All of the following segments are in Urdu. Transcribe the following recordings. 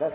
10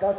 10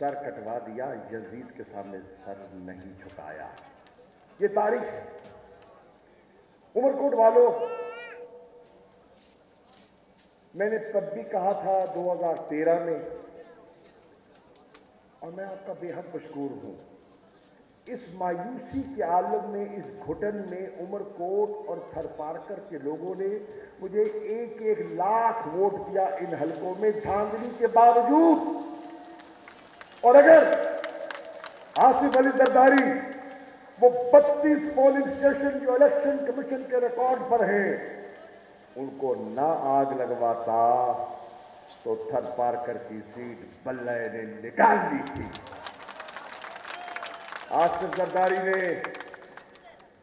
سر کٹوا دیا, یزید کے سامنے سر نہیں جھکایا. یہ تاریخ ہے. عمر کوٹ والوں, میں نے تب بھی کہا تھا 2013 میں, اور میں آپ کا بے حد مشکور ہوں, اس مایوسی کے عالم میں, اس گھٹن میں عمر کوٹ اور تھر پارکر کے لوگوں نے مجھے 1 لاکھ ووٹ دیا ان حلقوں میں دھاندلی کے باوجود. اور اگر آصف علی زرداری وہ 32 پولنگ اسٹیشن جو الیکشن کمیشن کے ریکارڈ پر ہیں ان کو نہ آگ لگواتا تو تھر پارکر کی سیٹ بلے نے نکال لی تھی. آصف زرداری نے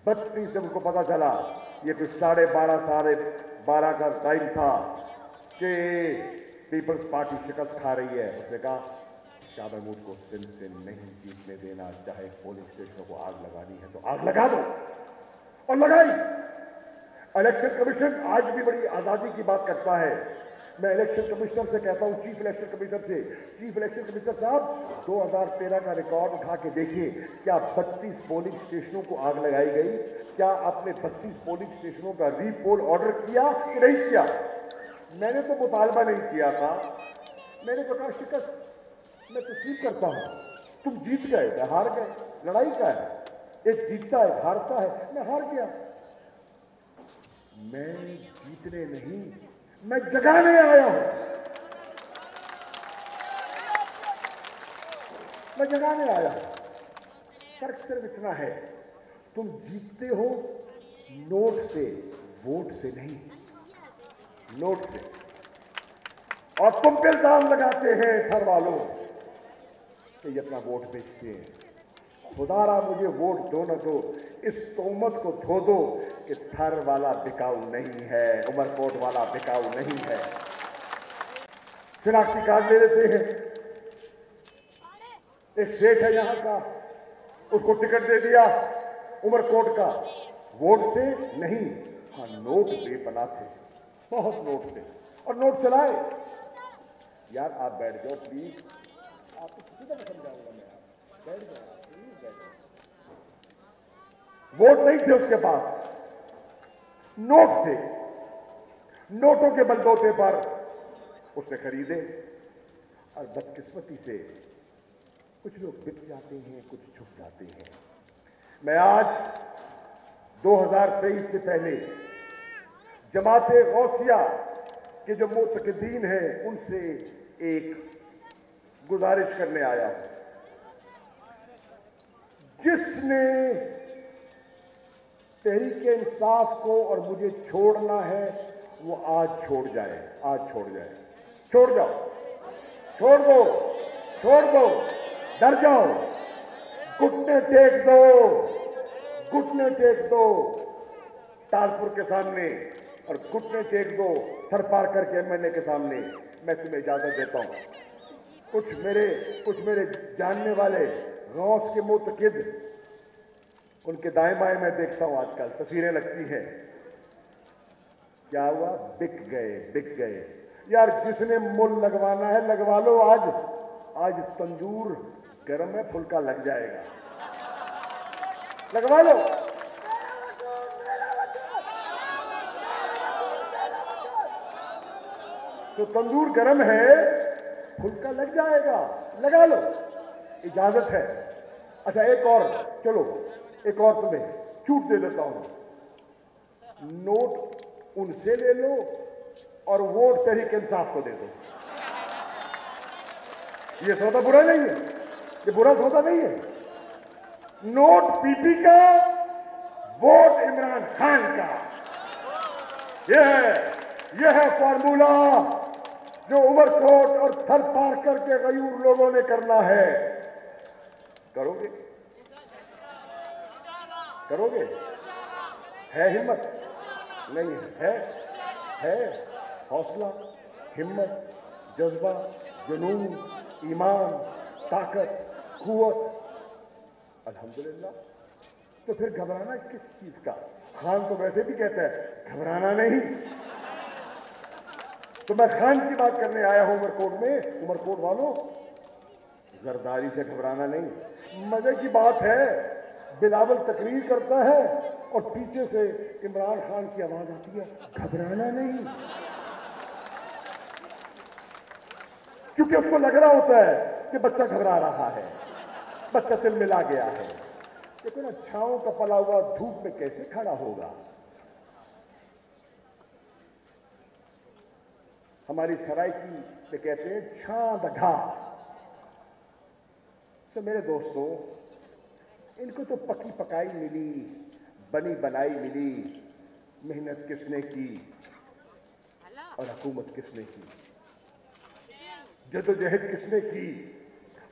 32 سے ان کو پتا چلا یہ کچھ 12:30 کا ٹائم تھا کہ پیپلز پارٹی شکست کھا رہی ہے. اس نے کہا شاہ محمود کو سندھ سے نہیں جیتنے دینا, چاہے پولنگ اسٹیشنوں کو آگ لگانی ہے تو آگ لگا دو. اور لگائی. الیکشن کمیشن آج بھی بڑی آزادی کی بات کرتا ہے. میں الیکشن کمشنر سے کہتا ہوں, چیف الیکشن کمشنر سے, چیف الیکشن کمشنر صاحب 2013 کا ریکارڈ اٹھا کے دیکھیے, کیا 32 پولنگ اسٹیشنوں کو آگ لگائی گئی؟ کیا آپ نے 32 پولنگ اسٹیشنوں کا ری پول آرڈر کیا کہ نہیں کیا؟ میں نے تو مطالبہ نہیں کیا تھا. میں نے تو کہا شکست میں تسلیم کرتا ہوں, تم جیت گئے, میں ہار گئے. لڑائی کا ہے, ایک جیتتا ہے, ایک ہارتا ہے. میں ہار گیا. میں جیتنے نہیں, میں جگانے آیا ہوں. میں جگانے آیا ہوں. فرق صرف اتنا ہے, تم جیتتے ہو نوٹ سے, ووٹ سے نہیں, نوٹ سے. اور تم پہ الزام لگاتے ہیں تھر والوں کہ یہ اپنا ووٹ بیچتے ہیں. خدا را مجھے ووٹ دو نہ دو, اس تہمت کو دھو دو کہ تھر والا بکاؤ نہیں ہے, عمر کوٹ والا بکاؤ نہیں ہے. شناختی کارڈ لے لیتے ہیں. ایک شیخ ہے یہاں کا, اس کو ٹکٹ دے دیا عمر کوٹ کا. ووٹ سے نہیں, ہاں نوٹ بے پناہ تھے, بہت نوٹ تھے, اور نوٹ چلائے. یار آپ بیٹھ جاؤ پلیز, آپ کو کسی طرح سمجھاؤں گا میں, بیٹھ جاؤ پلیز, بیٹھ جاؤ. ووٹ نہیں تھے اس کے پاس, نوٹ تھے. نوٹوں کے بلبوتے پر اس نے خریدے, اور بدقسمتی سے کچھ لوگ بک جاتے ہیں, کچھ چھپ جاتے ہیں. میں آج 2023 سے پہلے جماعت غوثیہ کے جو معتقدین ہیں ان سے ایک گزارش کرنے آیا ہوں. جس نے تحریک انصاف کو اور مجھے چھوڑنا ہے وہ آج چھوڑ جائے, آج چھوڑ جائے. چھوڑ جاؤ, چھوڑ دو, چھوڑ دو, ڈر جاؤ, گھٹنے ٹیک دو, گھٹنے ٹیک دو تالپور کے سامنے, اور گھٹنے ٹیک دو تھر پارکر کے MLA کے سامنے. میں تمہیں اجازت دیتا ہوں. کچھ میرے جاننے والے غوث کے معتقد, ان کے دائیں بائیں میں دیکھتا ہوں آج کل تصویریں لگتی ہیں. کیا ہوا؟ بک گئے, بک گئے. یار جس نے مل لگوانا ہے لگوا لو. آج تندور گرم ہے, پھلکا لگ جائے گا, لگوا لو. تو تندور گرم ہے, پھلکا لگ جائے گا, لگا لو, اجازت ہے. اچھا ایک اور, چلو ایک اور تمہیں چھوٹ دے دیتا ہوں. نوٹ ان سے لے لو اور ووٹ تحریک انصاف کو دے دو. یہ سودا برا نہیں ہے, یہ برا سودا نہیں ہے. نوٹ PP کا, ووٹ عمران خان کا. یہ ہے فارمولا جو عمر کوٹ اور تھر پارکر کے غیور لوگوں نے کرنا ہے. کرو گے؟ کرو گے؟ ہے ہمت؟ نہیں ہے حوصلہ, ہمت, جذبہ, جنون, ایمان, طاقت, قوت. الحمدللہ. تو پھر گھبرانا کس چیز کا؟ خان تو ویسے بھی کہتا ہے گھبرانا نہیں. تو میں خان کی بات کرنے آیا ہوں عمر کوٹ میں. عمر کوٹ والوں, زرداری سے گھبرانا نہیں، مزے کی بات ہے، بلاول تقریر کرتا ہے اور پیچھے سے عمران خان کی آواز آتی ہے، گھبرانا نہیں، کیونکہ اس کو لگ رہا ہوتا ہے کہ بچہ گھبرا رہا ہے، بچہ تل ملا گیا ہے، لیکن چھاؤں کا پلا ہوا دھوپ میں کیسے کھڑا ہوگا؟ ہماری سرائکی پہ کہتے ہیں چھاں دگھا۔ تو میرے دوستوں، ان کو تو پکی پکائی ملی، بنی بنائی ملی، محنت کس نے کی اور حکومت کس نے کی، جدوجہد کس نے کی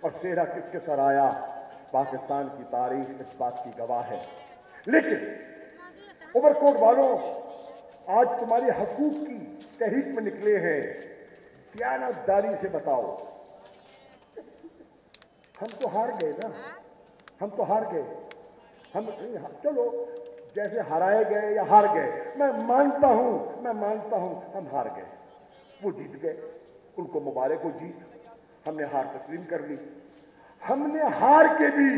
اور سہرا کس کے سر آیا، پاکستان کی تاریخ اس بات کی گواہ ہے۔ لیکن اوور کوٹ والوں، آج تمہاری حقوق کی تحریک میں نکلے ہیں، دیانتداری سے بتاؤ، ہم تو ہار گئے نا، ہم تو ہار گئے، ہم چلو جیسے ہرائے گئے یا ہار گئے، میں مانتا ہوں ہم ہار گئے، وہ جیت گئے، ان کو مبارک ہو جیت، ہم نے ہار تسلیم کر لی، ہم نے ہار کے بھی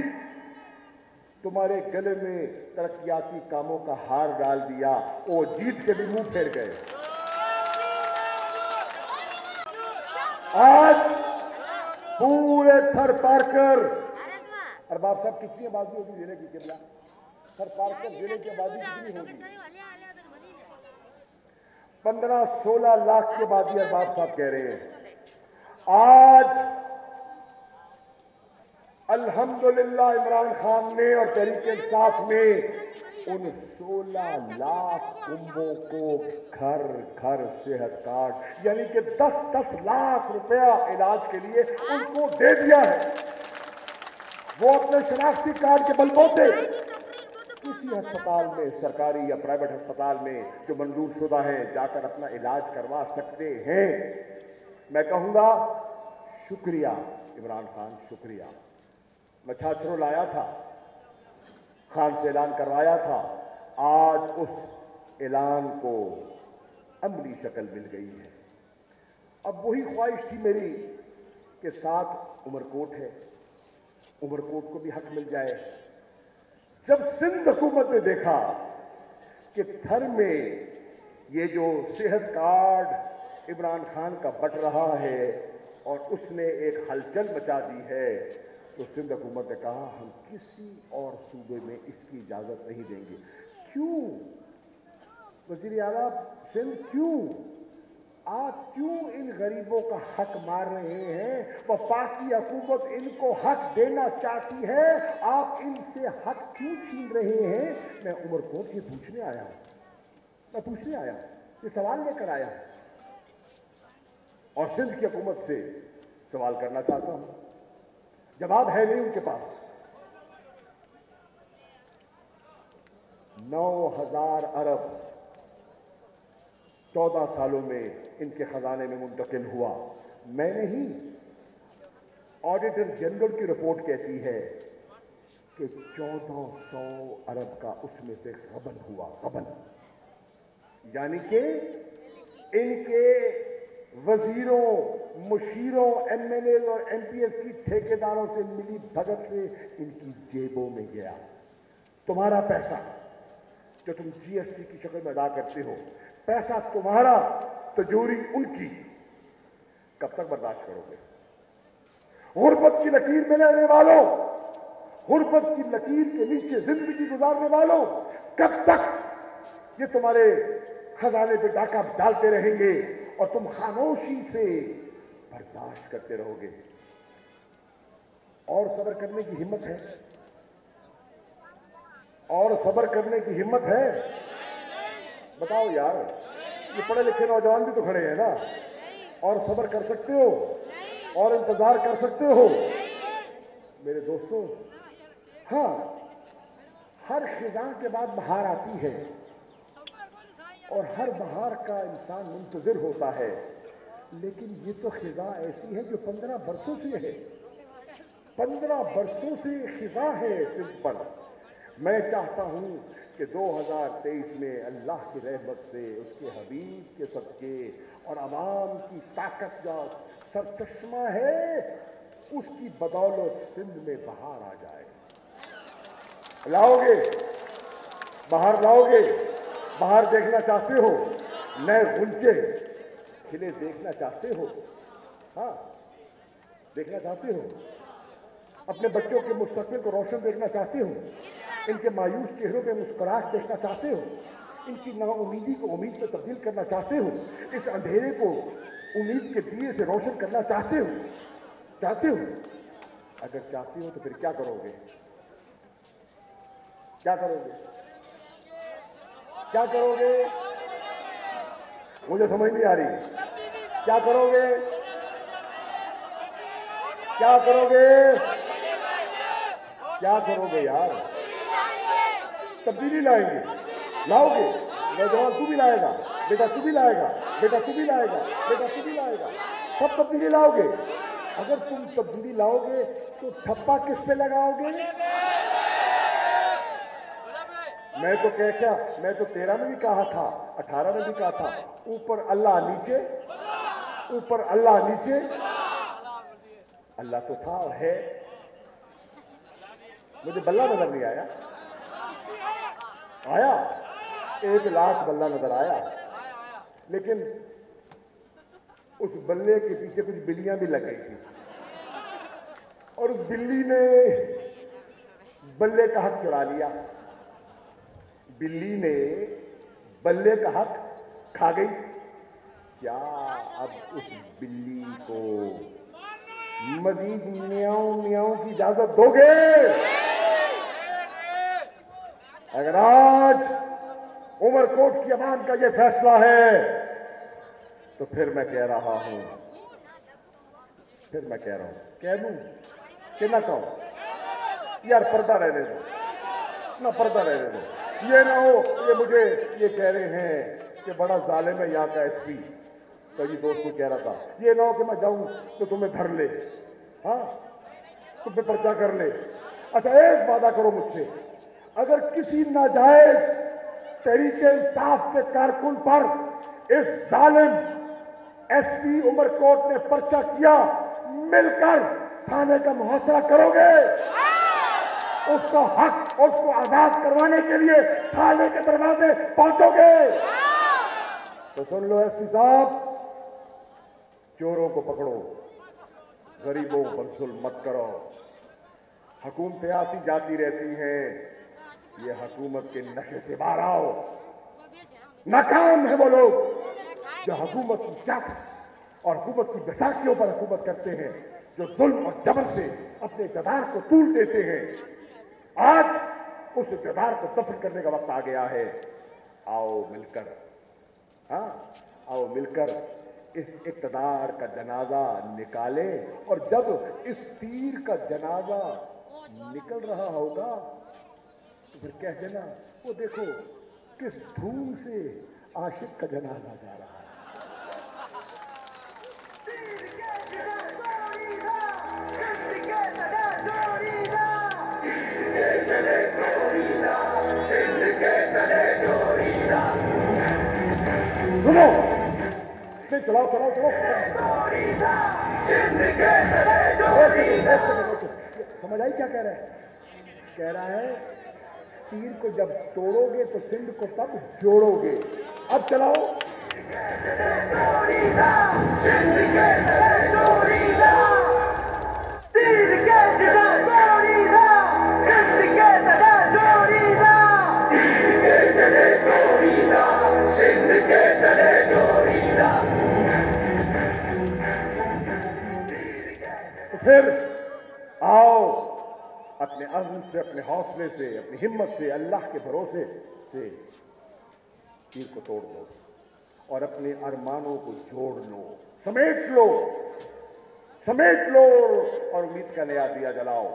تمہارے گلے میں ترقیاتی کاموں کا ہار ڈال دیا، وہ جیت کے بھی منہ پھیر گئے۔ آج پورے تھر پار کر، ارباب صاحب کتنی آبادی ہوگی ضلع کی قبلہ؟ تھر پار کر ضلع کی آبادی کتنی ہوگی؟ 15-16 لاکھ کی آبادی ارباب صاحب کہہ رہے ہیں۔ آج الحمدللہ عمران خان نے اور تحریک انصاف نے ان 16 لاکھ کنبوں کو گھر گھر صحت کارڈ، یعنی کہ 10-10 لاکھ روپیہ علاج کے لیے ان کو دے دیا ہے۔ وہ اپنے شناختی کارڈ کے بل بوتے کسی ہسپتال میں، سرکاری یا پرائیویٹ ہسپتال میں جو منظور شدہ ہے، جا کر اپنا علاج کروا سکتے ہیں۔ میں کہوں گا شکریہ عمران خان، شکریہ۔ میں چھاچروں لایا تھا، خان سے اعلان کروایا تھا، آج اس اعلان کو عملی شکل مل گئی ہے۔ اب وہی خواہش تھی میری کہ ساتھ عمر کوٹ ہے، عمر کوٹ کو بھی حق مل جائے۔ جب سندھ حکومت نے دیکھا کہ تھر میں یہ جو صحت کارڈ عمران خان کا بٹ رہا ہے اور اس نے ایک ہلچل مچا دی ہے، تو سندھ حکومت نے کہا ہم کسی اور صوبے میں اس کی اجازت نہیں دیں گے۔ کیوں وزیر اعلیٰ سندھ، کیوں آپ کیوں ان غریبوں کا حق مار رہے ہیں؟ وفاقی حکومت ان کو حق دینا چاہتی ہے، آپ ان سے حق کیوں چھین رہے ہیں؟ میں عمر کوٹ سے پوچھنے آیا ہوں، میں پوچھنے آیا ہوں، یہ سوال لے کر آیا ہوں اور سندھ کی حکومت سے سوال کرنا چاہتا ہوں، جواب ہے نہیں ان کے پاس۔ 9,000 ارب 14 سالوں میں ان کے خزانے میں منتقل ہوا۔ میں نہیں، آڈیٹر جنرل کی رپورٹ کہتی ہے کہ 1400 ارب کا اس میں سے غبن ہوا، غبن، یعنی کہ ان کے وزیروں، مشیروں، ایم ایل اے اور ایم پی ایس کی ٹھیکیداروں سے ملی بھگت سے ان کی جیبوں میں گیا۔ تمہارا پیسہ جو تم جی ایس ٹی کی شکل میں ادا کرتے ہو، پیسہ تمہارا، تجوری ان کی، کب تک برداشت کرو گے؟ غربت کی لکیر میں رہنے والوں، غربت کی لکیر کے نیچے زندگی گزارنے والوں، کب تک یہ تمہارے خزانے پہ ڈاکہ ڈالتے رہیں گے اور تم خاموشی سے برداشت کرتے رہو گے؟ اور صبر کرنے کی ہمت ہے؟ اور صبر کرنے کی ہمت ہے؟ بتاؤ یار، یہ پڑھے لکھے نوجوان بھی تو کھڑے ہیں نا، اور صبر کر سکتے ہو اور انتظار کر سکتے ہو؟ میرے دوستوں، ہاں، ہر خزاں کے بعد بہار آتی ہے اور ہر بہار کا انسان منتظر ہوتا ہے، لیکن یہ تو خزاں ایسی ہے جو 15 برسوں سے ہے، 15 برسوں سے خزاں ہے سندھ پر۔ میں چاہتا ہوں کہ 2023 میں اللہ کی رحمت سے، اس کے حبیب کے صدقے اور عوام کی طاقت کا سرچشمہ ہے، اس کی بدولت سندھ میں بہار آ جائے. لاؤ گے؟ باہر لاؤ گے؟ باہر دیکھنا چاہتے ہو؟ نئے غنچے کھلے دیکھنا چاہتے ہو؟ ہاں دیکھنا چاہتے ہو؟ اپنے بچوں کے مستقبل کو روشن دیکھنا چاہتے ہو؟ ان کے مایوس چہروں پہ مسکراہٹ دیکھنا چاہتے ہو؟ ان کی نا امیدی کو امید میں تبدیل کرنا چاہتے ہو؟ اس اندھیرے کو امید کے دیے سے روشن کرنا چاہتے ہو؟ چاہتے ہو؟ اگر چاہتے ہو تو پھر کیا کرو گے؟ کیا کرو گے؟ کیا کرو گے؟ مجھے سمجھ نہیں آ رہی. کیا کرو گے؟ کیا کرو گے؟ کیا کرو گے یار؟ تبدیلی لائیں گے. لاؤ گے؟ نوجوان تو بھی لائے گا، بیٹا تو بھی لائے گا، بیٹا تو بھی لائے گا، بیٹا تو بھی لائے گا. سب تبدیلی لاؤ گے. اگر تم تبدیلی لاؤ گے تو ٹھپا کس پہ لگاؤ گے؟ میں تو 13 میں بھی کہا تھا، 18 میں بھی کہا تھا، اوپر اللہ نیچے، اوپر اللہ نیچے. اللہ تو تھا اور ہے. مجھے بلہ نظر نہیں آیا. آیا 1,00,000 بلہ نظر آیا، لیکن اس بلے کے پیچھے کچھ بلیاں بھی لگ گئی تھی، اور اس بلی نے بلے کا حق چرا لیا. بلی نے بلے کا حق کھا گئی. کیا اب اس بلی کو مزید میاؤں میاؤں کی اجازت دو گے؟ اگر آج عمر کوٹ کی عوام کا یہ فیصلہ ہے تو پھر میں کہہ رہا ہوں، کہہ دوں کہ نہ کہوں؟ یار پردہ رہنے دو، نہ پردہ رہنے دو. یہ نہ ہو یہ مجھے یہ کہہ رہے ہیں کہ بڑا ظالم ہے یہاں کا ایس پی. کئی دوست کو کہہ رہا تھا یہ نہ ہو کہ میں جاؤں تو تمہیں دھر لے، ہاں تم پہ پرچہ کر لے. اچھا ایک وعدہ کرو مجھ سے، اگر کسی ناجائز تحریک انصاف کے کارکن پر اس ظالم ایس پی عمر کوٹ نے پرچہ کیا، مل کر تھانے کا محاصرہ کرو گے؟ اس کا حق، اس کو آزاد کروانے کے لیے تھانے کے دروازے پہنچو گے؟ تو سن لو ایس پی صاحب، چوروں کو پکڑو، غریبوں پر ظلم مت کرو. حکومتیں آتی جاتی رہتی ہیں، یہ حکومت کے نشے سے باہر آؤ. ناکام ہیں وہ لوگ جو حکومت کی طاقت اور حکومت کی بیساکھیوں پر حکومت کرتے ہیں، جو ظلم اور جبر سے اپنے اقتدار کو طول دیتے ہیں. آج اس اقتدار کو دفن کرنے کا وقت آ گیا ہے. آؤ مل کر، ہاں آؤ مل کر اس اقتدار کا جنازہ نکالے. اور جب اس تیر کا جنازہ نکل رہا ہوگا تو پھر کہہ دینا وہ دیکھو کس دھوم سے عاشق کا جنازہ جا رہا ہے. سنو، چلاؤ چلاؤ چلاؤ. سمجھ آئی کیا کہہ رہا ہے؟ کہہ رہا ہے تیر کو جب توڑو گے تو سندھ کو تب جوڑو گے. اب چلاؤ. تو پھر آؤ اپنے عزم سے، اپنے حوصلے سے، اپنی ہمت سے، اللہ کے بھروسے سے تیر کو توڑ دو اور اپنے ارمانوں کو جوڑ لو، سمیٹ لو اور امید کا نیا دیا جلاؤ.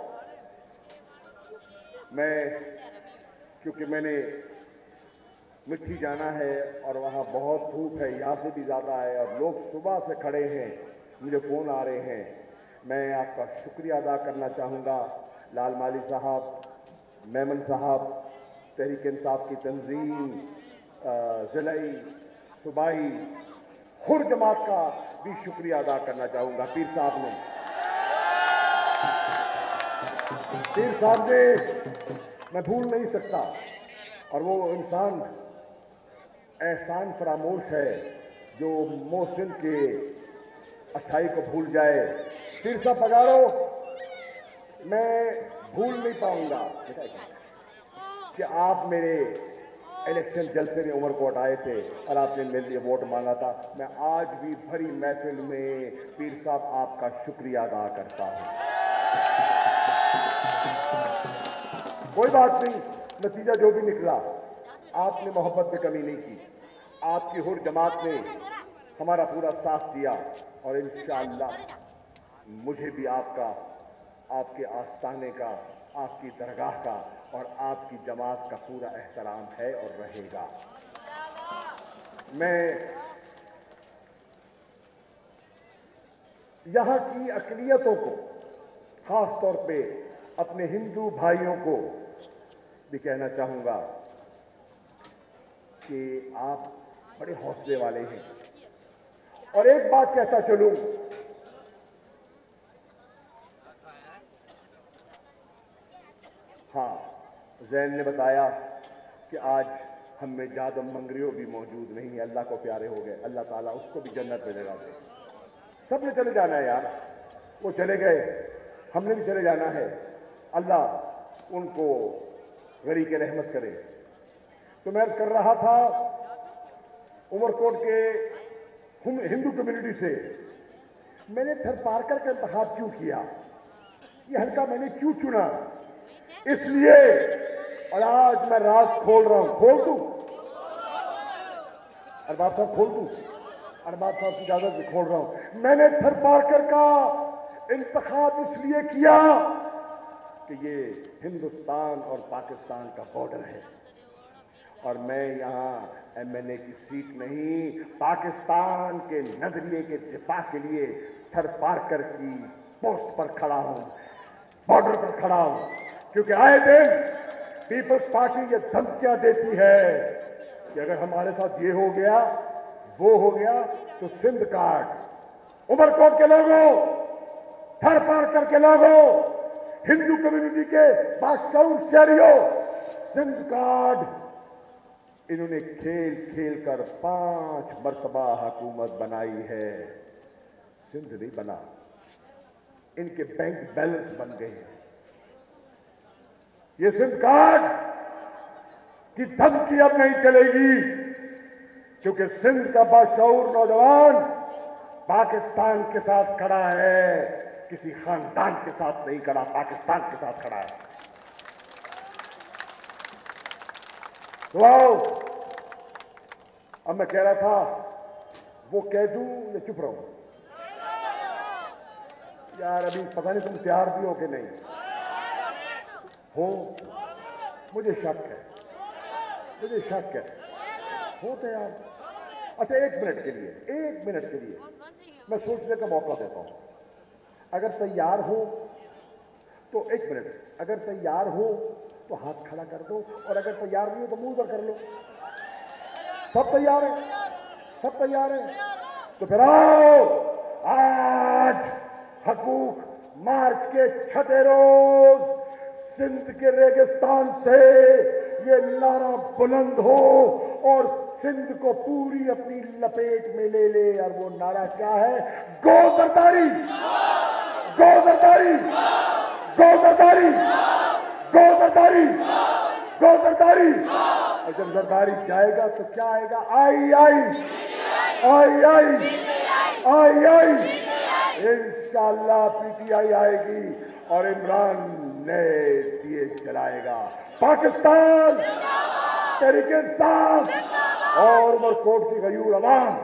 کیونکہ میں نے مٹھی جانا ہے اور وہاں بہت دھوپ ہے، یہاں سے بھی زیادہ ہے، اور لوگ صبح سے کھڑے ہیں، مجھے فون آ رہے ہیں. میں آپ کا شکریہ ادا کرنا چاہوں گا. لال مالی صاحب، میمن صاحب، تحریک انصاف کی تنظیم، ضلعی، صوبائی، خور جماعت کا بھی شکریہ ادا کرنا چاہوں گا. پیر صاحب نے پیر صاحب نے میں بھول نہیں سکتا، اور وہ انسان احسان فراموش ہے جو محسن کے اچھائی کو بھول جائے۔ پیر صاحب پگارو، میں بھول نہیں پاؤں گا کہ آپ میرے الیکشن جلسے میں عمر کوٹ آئے تھے اور آپ نے میرے لیے ووٹ مانگا تھا۔ میں آج بھی بھری محفل میں پیر صاحب آپ کا شکریہ ادا کرتا ہوں۔ کوئی بات نہیں، نتیجہ جو بھی نکلا، آپ نے محبت میں کمی نہیں کی، آپ کی ہر جماعت نے ہمارا پورا ساتھ دیا، اور انشاءاللہ مجھے بھی آپ کا، آپ کے آستانے کا، آپ کی درگاہ کا اور آپ کی جماعت کا پورا احترام ہے اور رہے گا۔ میں یہاں کی اقلیتوں کو، خاص طور پہ اپنے ہندو بھائیوں کو بھی کہنا چاہوں گا کہ آپ بڑے حوصلے والے ہیں۔ اور ایک بات کہتا چلوں، ہاں، زین نے بتایا کہ آج ہم میں جادم منگریو بھی موجود نہیں ہے، اللہ کو پیارے ہو گئے، اللہ تعالیٰ اس کو بھی جنت میں جگہ دے۔ سب نے چلے جانا ہے یار، وہ چلے گئے، ہم نے بھی چلے جانا ہے، اللہ ان کو غریق رحمت کرے۔ تو میں کر رہا تھا عمر کوٹ کے ہندو کمیونٹی سے، میں نے تھر پارکر کا انتخاب کیوں کیا، یہ حلقہ میں نے کیوں چنا، اس لیے، اور آج میں راز کھول رہا ہوں، کھول دوں، ارباب صاحب کھول دوں، ارباب صاحب کی اجازت سے کھول رہا ہوں، میں نے تھر پارکر کا انتخاب اس لیے کیا کہ یہ ہندوستان اور پاکستان کا بارڈر ہے، اور میں یہاں ایم این اے کی سیٹ نہیں، پاکستان کے نظریے کے دفاع کے لیے تھر پارکر کی پوسٹ پر کھڑا ہوں، بارڈر پر کھڑا ہوں، کیونکہ آئے دن پیپلز پارٹی یہ دھمکیاں دیتی ہے کہ اگر ہمارے ساتھ یہ ہو گیا، وہ ہو گیا، تو سندھ کاٹ، عمر کوٹ کے لوگوں، تھر پارکر کے لوگوں، ہندو کمیونٹی کے باشعور شہریوں، سندھ کاٹ، انہوں نے کھیل کھیل کر 5 مرتبہ حکومت بنائی ہے، سندھ نہیں بنا، ان کے بینک بیلنس بن گئے ہیں۔ یہ سندھ کاٹ کی دھمکی اب نہیں چلے گی، کیونکہ سندھ کا باشعور نوجوان پاکستان کے ساتھ کھڑا ہے، کسی خاندان کے ساتھ نہیں کھڑا، پاکستان کے ساتھ کھڑا ہے۔ تو آؤ، اب میں کہہ رہا تھا وہ کہہ دوں یا چپ رہوں؟ یار ابھی پتہ نہیں تم تیار بھی ہو کہ نہیں ہو، مجھے شک ہے، ہو تیار؟ اچھا ایک منٹ کے لیے میں سوچنے کا موقع دیتا ہوں، اگر تیار ہو تو ایک منٹ، اگر تیار ہو تو ہاتھ کھڑا کر دو، اور اگر تیار نہیں ہو تو منہ پر کر لو۔ سب تیار ہیں؟ تو پھر آؤ، آج حقوق مارچ کے 6 روز سندھ کے ریگستان سے یہ نعرہ بلند ہو اور سندھ کو پوری اپنی لپیٹ میں لے لے، اور وہ نعرہ کیا ہے؟ گو زرداری، گو زرداری، گو زرداری، گو زرداری، گو زرداری۔ اور جب زرداری جائے گا تو کیا آئے گا؟ آئی آئی، آئی آئی، آئی آئی، انشاءاللہ پی ٹی آئی آئے گی اور عمران نئے دیے جلائے گا۔ پاکستان، تحریک انصاف اور عمر کوٹ کی غیور عوام